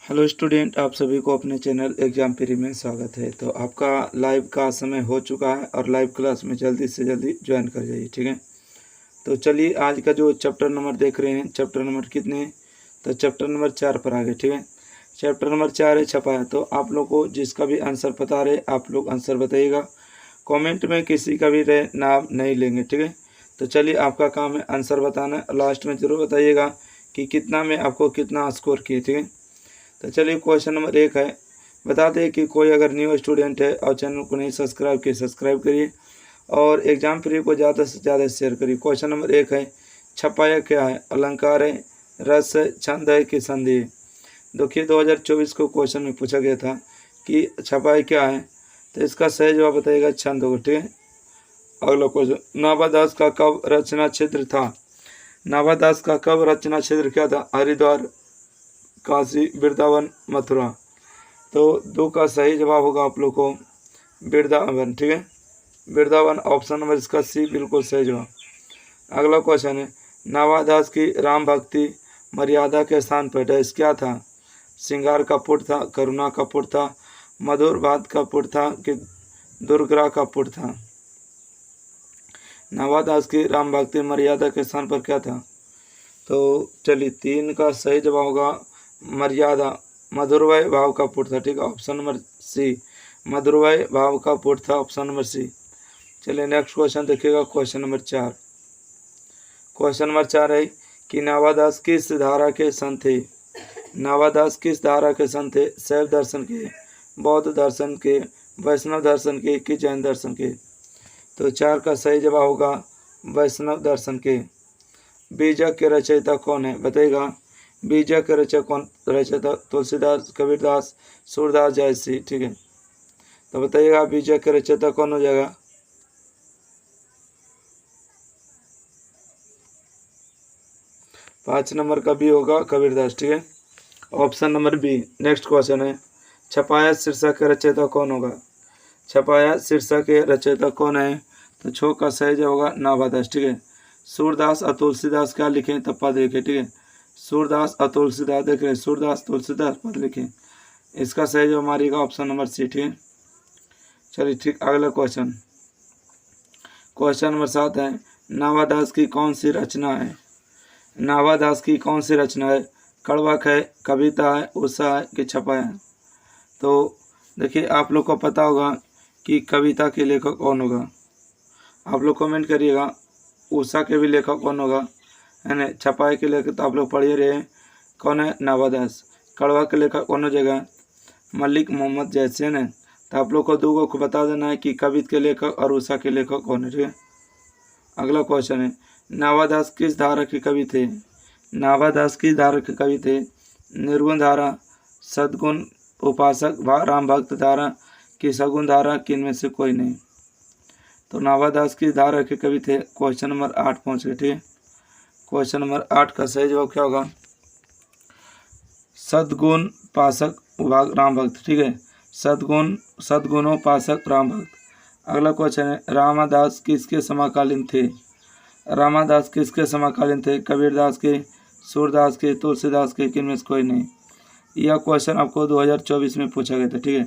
Hello student, आप सभी को अपने चैनल एग्जाम प्री में स्वागत है। तो आपका लाइव का समय हो चुका है और लाइव क्लास में जल्दी से जल्दी ज्वाइन कर जाइए, ठीक है। तो चलिए आज का जो चैप्टर नंबर देख रहे हैं, चैप्टर नंबर कितने हैं? तो चैप्टर नंबर 4 पर आ गए, ठीक है। चैप्टर नंबर 4 है छपाया। तो आप लोग को जिसका भी आंसर पता रहे आप लोग आंसर बताइएगा। कॉमेंट में किसी का भी रहे नाम नहीं लेंगे, ठीक है। तो चलिए आपका काम है आंसर बताना। लास्ट में ज़रूर बताइएगा कि कितना में आपको कितना स्कोर किए, ठीक है। तो चलिए क्वेश्चन नंबर 1 है। बता दें कि कोई अगर न्यू स्टूडेंट है और चैनल को नहीं सब्सक्राइब किए सब्सक्राइब करिए और एग्जाम फ्री को ज़्यादा से ज़्यादा शेयर करिए। क्वेश्चन नंबर 1 है, छपाया क्या है? अलंकार है, रस है, छंद है कि संधि है? देखिए 2024 को क्वेश्चन में पूछा गया था कि छपाया क्या है, तो इसका सही जवाब बताइएगा छंद होगा, ठीक है। अगला क्वेश्चन, नाभादास का कब रचना क्षेत्र था? नाभादास का कब रचना क्षेत्र क्या था? हरिद्वार, काशी, वृंदावन, मथुरा। तो 2 का सही जवाब होगा आप लोग को वृंदावन, ठीक है। वृंदावन ऑप्शन नंबर इसका सी बिल्कुल सही जवाब। अगला क्वेश्चन है, नाभादास की राम भक्ति मर्यादा के स्थान पर डैश क्या था? श्रृंगार का पुट था, करुणा का पुट था, मधुर बात का पुट था कि दुर्ग्रह का पुट था? नाभादास की राम भक्ति मर्यादा के स्थान पर क्या था? तो चलिए 3 का सही जवाब होगा मर्यादा, मधुरवय भाव का पुट था, ठीक है। ऑप्शन नंबर सी, मधुरवय भाव का पुट था, ऑप्शन नंबर सी। चलिए नेक्स्ट क्वेश्चन देखिएगा, क्वेश्चन नंबर 4। क्वेश्चन नंबर 4 है कि नाभादास किस धारा के संत थे? नाभादास किस धारा के संत थे? शैव दर्शन के, बौद्ध दर्शन के, वैष्णव दर्शन के कि जैन दर्शन के? तो 4 का सही जवाब होगा वैष्णव दर्शन के। बीजक के रचयिता कौन है? बताइएगा। बीजक के रचयिता तुलसीदास, कबीरदास, सूरदास, जयसी, ठीक है। तो बताइएगा बीजक के रचयिता कौन हो जाएगा? पाँच नंबर का बी होगा कबीरदास, ठीक है। Option number B. Next question है, छपाया शीर्षक के रचयिता कौन होगा? छपाया शीर्षक के रचयिता कौन है? तो 6 का सही जवाब होगा नाभादास, ठीक है। सूरदास और तुलसीदास क्या लिखें तब पद लिखे, ठीक है। सूरदास और तुलसीदास देख रहे हैं, सूरदास तुलसीदास पद लिखें। इसका सही जवाब हमारेगा ऑप्शन नंबर सी, ठीक है। चलिए ठीक, अगला क्वेश्चन, क्वेश्चन नंबर 7 है, नाभादास की कौन सी रचना है? नाभादास की कौन सी रचना है? कड़वाक है, कविता है, उषा है कि छपाया है? तो देखिए आप लोग को पता होगा कि कविता के लेखक कौन होगा, आप लोग कमेंट करिएगा। उषा के भी लेखक कौन होगा, है ना। छपाई के लेखक तो आप लोग पढ़ ही रहे हैं, कौन है? नाभादास। कड़वा के लेखक कौन हो जाएगा? मलिक मोहम्मद जैसे, है। तो आप लोग को 2 को बता देना है कि कविता के लेखक और उषा के लेखक कौन है, ठीक है। अगला क्वेश्चन है, नाभादास किस धारा के कवि थे? नाभादास किस धारा के कवि थे? निर्गुण धारा, सद्गुण उपासक, राम भक्त धारा कि सगुण धारा, किनमें से कोई नहीं? तो नाभादास की धारा के कवि थे। क्वेश्चन नंबर 8 पहुँच गए, ठीक है। क्वेश्चन नंबर 8 का सही जवाब क्या होगा? सद्गुण पासक राम भक्त, ठीक है। सद्गुणोपासक राम भक्त। अगला क्वेश्चन है, रामदास किसके समकालीन थे? रामदास किसके समकालीन थे? कबीरदास के, सूरदास के, तुलसीदास के, किनमें से कोई नहीं? यह क्वेश्चन आपको 2024 में पूछा गया था, ठीक है।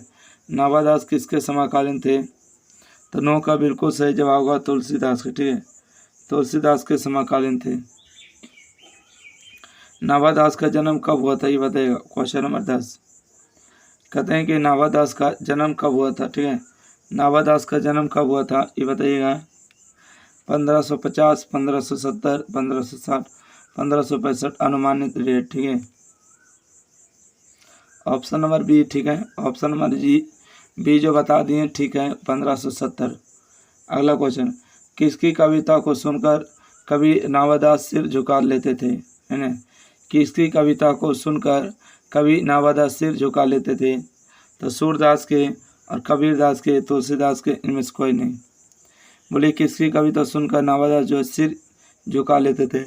नाभादास किसके समकालीन थे? तो 9 का बिल्कुल सही जवाब होगा तुलसीदास के, ठीक है। तुलसीदास के समकालीन थे। नाभादास का जन्म कब हुआ था ये बताइएगा। क्वेश्चन नंबर 10 कहते हैं कि नाभादास का जन्म कब हुआ था, ठीक है। नाभादास का जन्म कब हुआ था ये बताइएगा। 1550, 1570, 1560, 1565 अनुमानित डेट, ठीक है। ऑप्शन नंबर बी, ठीक है। ऑप्शन नंबर बी जो बता दिए, ठीक है, 1570। अगला क्वेश्चन, किसकी कविता को सुनकर कवि नाभादास सिर झुका लेते थे, है ना। किसकी कविता को सुनकर कवि नाभादास सिर झुका लेते थे? तो सूरदास के और कबीरदास के, तुलसीदास के, इनमें से कोई नहीं। बोलिए किसकी कविता सुनकर नाभादास जो सिर झुका लेते थे?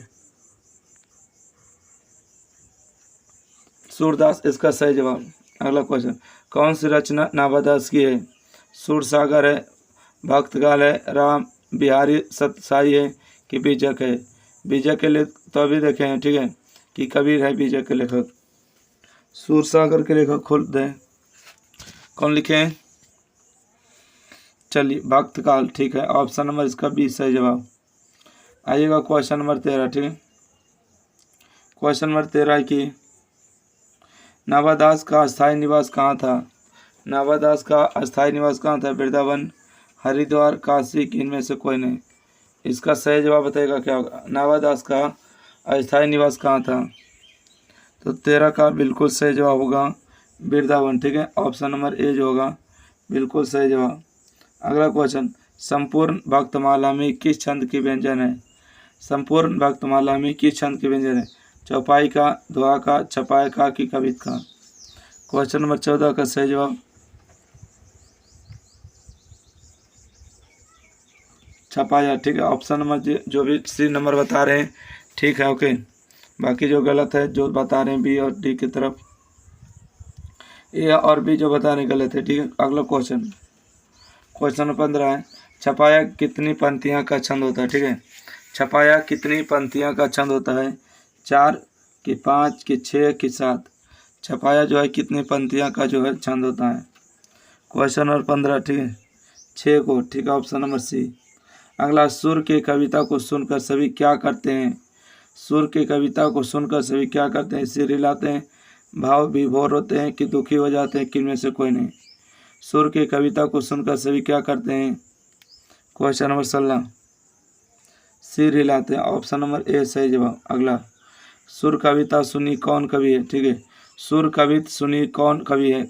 सूरदास इसका सही जवाब। अगला क्वेश्चन, कौन सी रचना नाभादास की है? सूरसागर है, भक्तगाल है, राम बिहारी सतसाई है कि बीजक है? बीजक के लिए तो अभी देखे हैं, ठीक है, कि कबीर है बीजक के लेखक। सूरसागर के लेखक खोल दें, कौन लिखे हैं? चलिए भक्त काल, ठीक है। ऑप्शन नंबर इसका 20 सही जवाब। आइएगा क्वेश्चन नंबर 13, ठीक है। क्वेश्चन नंबर 13 है कि नावादास का स्थायी निवास कहाँ था? नावादास का अस्थायी निवास कहाँ था? वृंदावन, हरिद्वार, काशी, कि इनमें से कोई नहीं? इसका सही जवाब बताएगा क्या होगा? नावादास का अस्थायी निवास कहाँ था? तो 13 का बिल्कुल सही जवाब होगा वृंदावन, ठीक है। ऑप्शन नंबर ए जो होगा बिल्कुल सही जवाब। अगला क्वेश्चन, संपूर्ण भक्तमाला में किस छंद के व्यंजन है? संपूर्ण भक्तमाला में किस छंद के व्यंजन है? चौपाई का, दोहा का, छपाई का, कि कवित का? क्वेश्चन नंबर 14 का सही जवाब छपाया, ठीक है। ऑप्शन नंबर जो भी सी नंबर बता रहे हैं ठीक है, ओके। बाकी जो गलत है जो बता रहे हैं बी और डी की तरफ, ए और बी जो बता रहे हैं गलत है, ठीक है। अगला क्वेश्चन, क्वेश्चन नंबर 15 है, छपाया कितनी पंक्तियाँ का छंद होता है? ठीक है, छपाया कितनी पंक्तियाँ का छंद होता है? 4 कि 5 कि 6 कि 7? छपाया जो है कितनी पंक्तियाँ का जो है छंद होता है? क्वेश्चन नंबर 15, ठीक है, 6 को, ठीक है। Option number C. अगला, सुर के कविता को सुनकर सभी क्या करते हैं? सुर के कविता को सुनकर सभी क्या करते हैं? सिर हिलाते हैं, भाव विभोर होते हैं, कि दुखी हो जाते हैं, कि इनमें से कोई नहीं? सुर के कविता को सुनकर सभी क्या करते हैं? क्वेश्चन नंबर 16, सिर हिलाते हैं। ऑप्शन नंबर ए सही जवाब। अगला, सुर कविता सुनी कौन कवि है? ठीक है, सुर कविता सुनी कौन कवि है?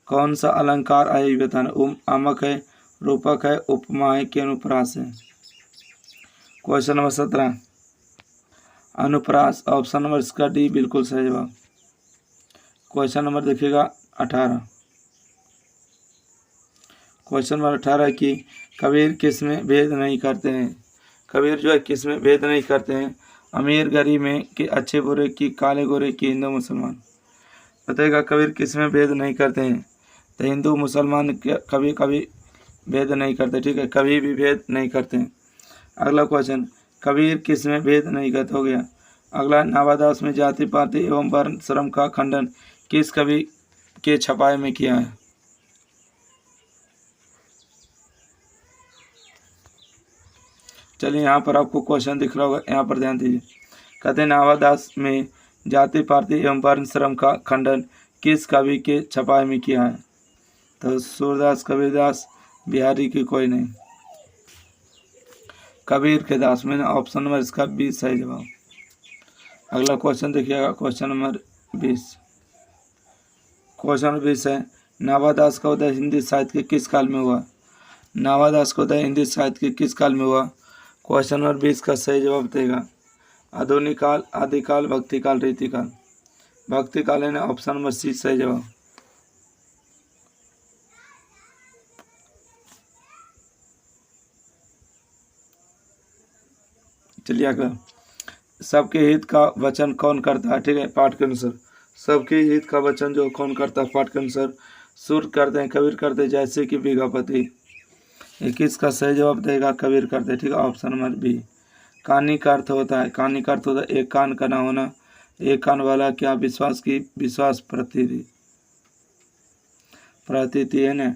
कौन सा अलंकार आए बताना? आमक है, रूपक है, उपमा है, कि अनुप्रास है? क्वेश्चन नंबर 17, अनुप्रास। ऑप्शन नंबर इसका डी बिल्कुल सही जवाब। क्वेश्चन नंबर देखिएगा 18, क्वेश्चन नंबर 18 की कबीर किस में भेद नहीं करते हैं? कबीर जो है किस में भेद नहीं करते हैं? अमीर गरीब में, कि अच्छे बुरे, की काले गोरे, की हिंदू मुसलमान? बताइएगा कबीर किस में भेद नहीं करते हैं? तो हिंदू मुसलमान कभी कभी भेद नहीं करते, ठीक है, कभी भी भेद नहीं करते हैं। अगला क्वेश्चन, कबीर किस में भेद नहीं करते? हो गया। अगला, नावादास में जाति पाति एवं वर्ण श्रम का खंडन किस कवि के छपाई में किया है? चलिए यहाँ पर आपको क्वेश्चन दिख रहा होगा, यहाँ पर ध्यान दीजिए। कहते हैं नावादास में जाति पाति एवं वर्ण श्रम का खंडन किस कवि के छपाई में किया है? तो सूरदास, कबीरदास, बिहारी, की कोई नहीं? कबीर के दास में। ऑप्शन नंबर इसका 20 सही जवाब। अगला क्वेश्चन देखिएगा, क्वेश्चन नंबर 20। क्वेश्चन नंबर 20 है, नावादास का उदय हिंदी साहित्य के किस काल में हुआ? नावादास का उदय हिंदी साहित्य के किस काल में हुआ? क्वेश्चन नंबर 20 का सही जवाब देगा आधुनिक काल, आदिकाल, भक्ति काल, रीतिकाल? भक्ति काल है ना। ऑप्शन नंबर सी सही जवाब। चलिए अगला, सबके हित का वचन कौन करता है? ठीक है, पाठ के अनुसार सबके हित का वचन जो कौन करता है? पाठ के अनुसार सुर करते हैं, कबीर करते हैं, जैसे कि बीघापति। 21 का सही जवाब देगा कबीर करते, ठीक है। Option number B. कानी का अर्थ होता है, कानी का अर्थ होता है एक कान का ना होना, एक कान वाला, क्या विश्वास की विश्वास प्रतीति है ना।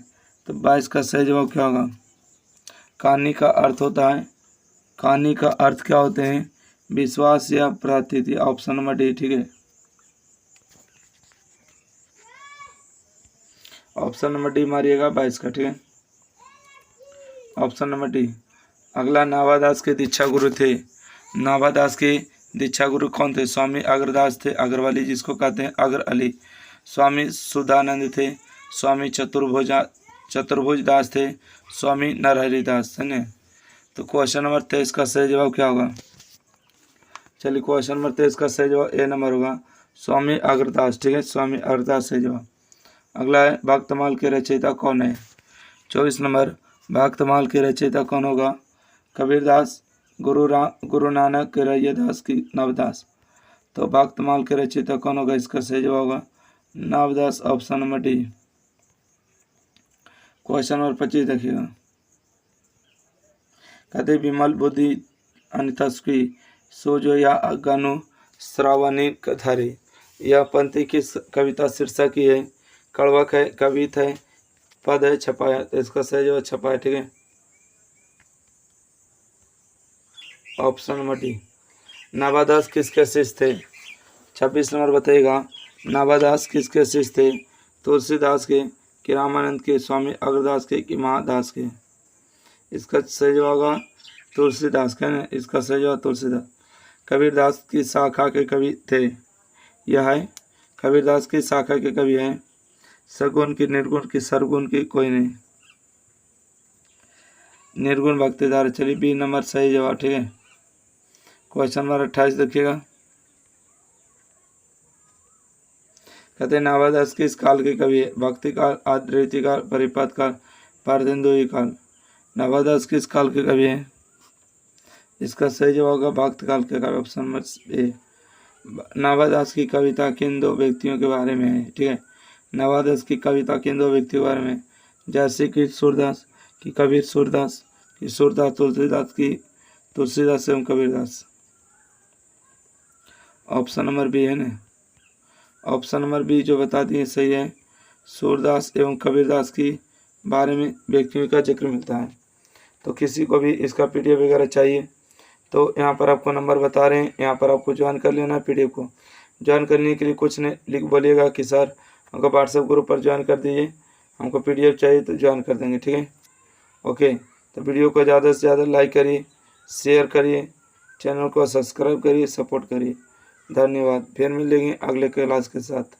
तो 22 का सही जवाब क्या होगा? कानी का अर्थ होता है, कानी का अर्थ क्या होते हैं? विश्वास या प्रतीति। ऑप्शन नंबर डी, ठीक है। ऑप्शन नंबर डी मारिएगा 22 का, ठीक है। Option number D. अगला, नावादास के दीक्षा गुरु थे। नावादास के दीक्षा गुरु कौन थे? स्वामी अग्रदास थे, अग्रवाली जिसको कहते हैं, अग्र अली। स्वामी सुधानंद थे, स्वामी चतुर्भुज दास थे, स्वामी नरहरि दास, है ना। तो क्वेश्चन नंबर 23 का सही जवाब क्या होगा? चलिए क्वेश्चन नंबर 23 का सही जवाब ए नंबर होगा, स्वामी अग्रदास, ठीक है। स्वामी अग्रदास सही जवाब। अगला है, भक्तमाल के रचयिता कौन है? 24 नंबर, भक्तमाल के रचयिता कौन होगा? कबीरदास, गुरु नानक, रैयदास, की नवदास? तो भक्तमाल के रचयिता कौन होगा? इसका सही जवाब होगा Navdas. Option number D. Question number 25 देखिएगा, कहते विमल बुद्धि अनितस्वी सोजो या अगनु श्रावणी धारी। यह पंक्ति किस कविता शीर्षक की है? कड़वक है, कवित है, पद है, छपा है। तो इसका सही जवाब छपा है, ठीक है। Option number D. नाभादास किसके शिष्य थे? 26 नंबर बताइएगा। नाभादास किसके शिष्य थे? तुलसीदास के, कि रामानंद के, स्वामी अग्रदास के, कि महादास के? इसका सही जवाब होगा तुलसीदास का ना। इसका सही जवाब तुलसीदास। कबीरदास की शाखा के कवि थे? यह है कबीरदास की शाखा के कवि हैं सगुण की, निर्गुण की, सरगुण की? कोई नहीं, निर्गुण भक्तिदार। चलिए बी नंबर सही जवाब, ठीक है। क्वेश्चन नंबर 28 देखिएगा। कहते हैं नाभादास किस काल के कवि है? भक्ति काल, आद्रेति काल, परिपथ काल, पारदेन्दुई काल? नाभादास किस काल के कवि हैं? इसका सही जवाब होगा भक्त काल के कवि, ऑप्शन नंबर ए। नाभादास की कविता किन दो व्यक्तियों के बारे में है? ठीक है, नाभादास की कविता किन दो व्यक्तियों के बारे में? जैसे कि सूरदास की कबीर सूरदास, की सूरदास तुलसीदास की तुलसीदास एवं कबीरदास? ऑप्शन नंबर बी है ना। ऑप्शन नंबर बी जो बता दिए सही है। सूरदास एवं कबीरदास की बारे में व्यक्तियों का जिक्र मिलता है। तो किसी को भी इसका पीडीएफ वगैरह चाहिए तो यहाँ पर आपको नंबर बता रहे हैं, यहाँ पर आपको ज्वाइन कर लेना है। पीडीएफ को ज्वाइन करने के लिए कुछ नहीं लिख बोलिएगा कि सर हमको व्हाट्सएप ग्रुप पर ज्वाइन कर दीजिए, हमको पीडीएफ चाहिए, तो ज्वाइन कर देंगे, ठीक है। ओके, तो वीडियो को ज़्यादा से ज़्यादा लाइक करिए, शेयर करिए, चैनल को सब्सक्राइब करिए, सपोर्ट करिए। धन्यवाद। फिर मिलेंगे अगले क्लास के साथ।